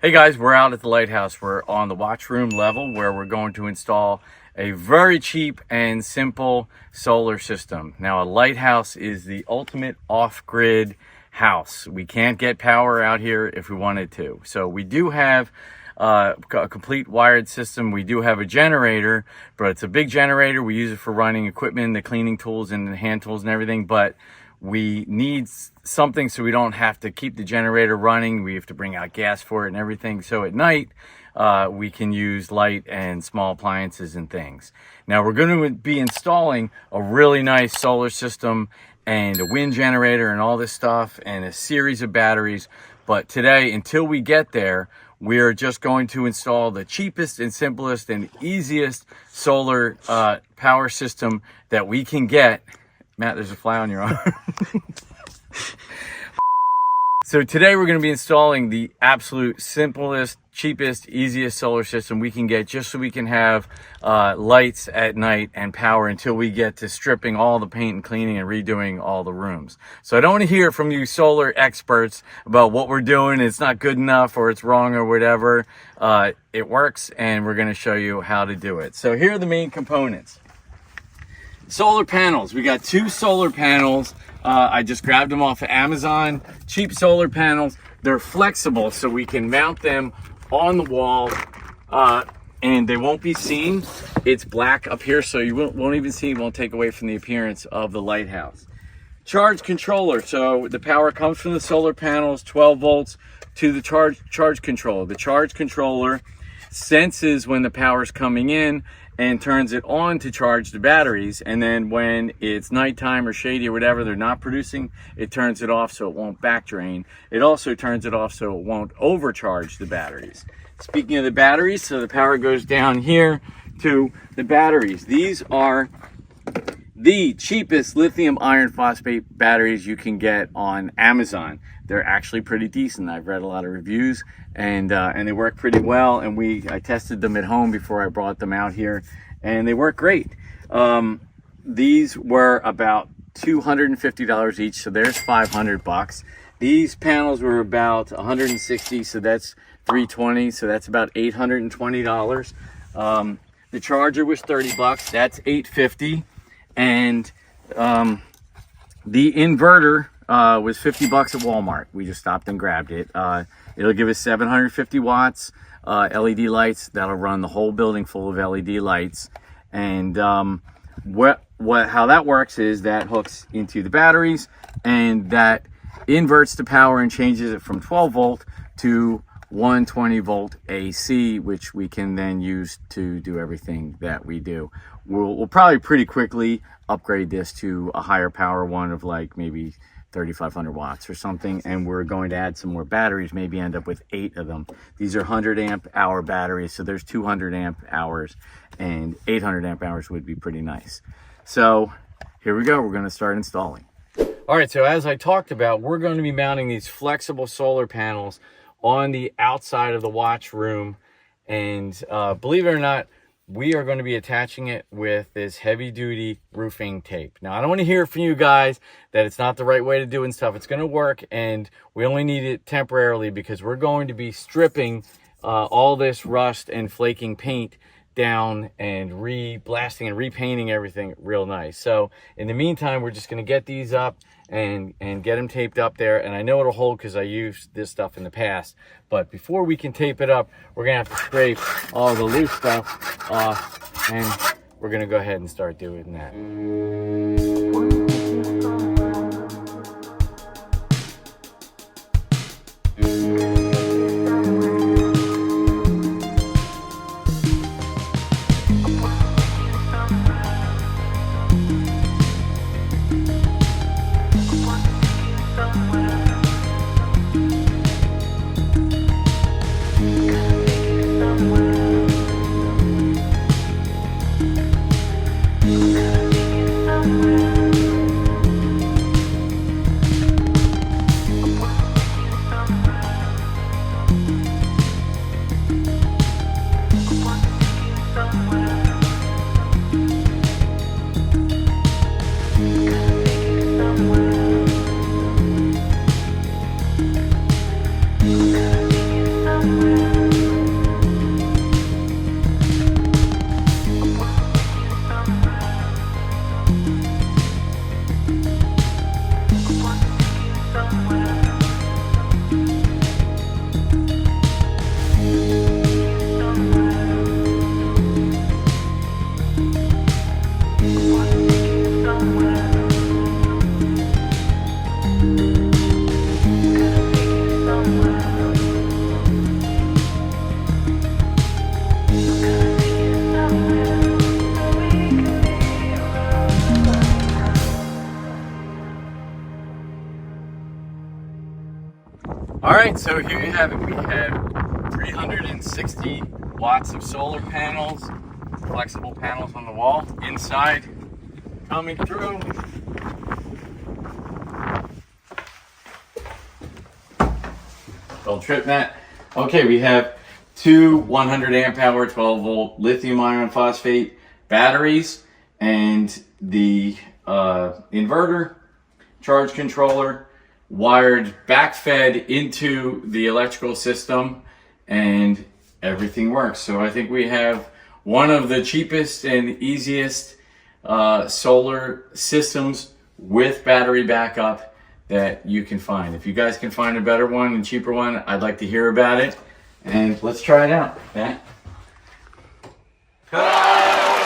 Hey guys, we're out at the Lighthouse. We're on the watch room level where we're going to install a very cheap and simple solar system. Now, a Lighthouse is the ultimate off-grid house. We can't get power out here if we wanted to. So we do have a complete wired system. We do have a generator, but it's a big generator. We use it for running equipment, the cleaning tools and the hand tools and everything, but we need something so we don't have to keep the generator running. We have to bring out gas for it and everything. So at night, we can use light and small appliances and things. Now we're going to be installing a really nice solar system and a wind generator and all this stuff and a series of batteries. But today, until we get there, we're just going to install the cheapest and simplest and easiest solar power system that we can get. Matt, there's a fly on your arm. So today we're going to be installing the absolute simplest, cheapest, easiest solar system we can get, just so we can have lights at night and power until we get to stripping all the paint and cleaning and redoing all the rooms. So I don't want to hear from you solar experts about what we're doing, it's not good enough or it's wrong or whatever. It works, and we're going to show you how to do it. So here are the main components. Solar panels. We got 2 solar panels. I just grabbed them off of Amazon. Cheap solar panels. They're flexible, so we can mount them on the wall and they won't be seen. It's black up here, so you won't even see, won't take away from the appearance of the Lighthouse. Charge controller. So the power comes from the solar panels, 12 volts, to the charge controller. The charge controller senses when the power's coming in and turns it on to charge the batteries, and then when it's nighttime or shady or whatever, they're not producing, it turns it off so it won't back drain. It also turns it off so it won't overcharge the batteries. Speaking of the batteries, so the power goes down here to the batteries. These are the cheapest lithium iron phosphate batteries you can get on Amazon. They're actually pretty decent. I've read a lot of reviews, and they work pretty well. And I tested them at home before I brought them out here, and they work great. These were about $250 each, so there's $500. These panels were about $160, so that's $320, so that's about $820. The charger was $30, that's $850, and the inverter was $50 at Walmart. We just stopped and grabbed it. It'll give us 750 watts, LED lights that'll run the whole building full of LED lights. And how that works is that hooks into the batteries, and that inverts the power and changes it from 12 volt to 120 volt AC, which we can then use to do everything that we do. We'll probably pretty quickly upgrade this to a higher power one of like maybe 3,500 watts or something, and we're going to add some more batteries, maybe end up with 8 of them. These are 100 amp hour batteries, so there's 200 amp hours, and 800 amp hours would be pretty nice. So here we go, we're going to start installing. All right, so as I talked about, we're going to be mounting these flexible solar panels on the outside of the watch room, and believe it or not, we are going to be attaching it with this heavy duty roofing tape. Now, I don't want to hear from you guys that it's not the right way to do and stuff. It's going to work, and we only need it temporarily because we're going to be stripping all this rust and flaking paint down and re-blasting and repainting everything real nice. So in the meantime, we're just going to get these up and get them taped up there. And I know it'll hold because I used this stuff in the past. But before we can tape it up, we're going to have to scrape all the loose stuff off. And we're going to go ahead and start doing that. All right, so here you have it. We have 360 watts of solar panels, flexible panels on the wall, inside, coming through. Little trip mat. Okay, we have two 100 amp hour 12 volt lithium iron phosphate batteries and the inverter, charge controller, wired backfed into the electrical system, and everything works. So I think we have one of the cheapest and easiest solar systems with battery backup that you can find. If you guys can find a better one and cheaper one, I'd like to hear about it. And let's try it out. Matt? Ta-da!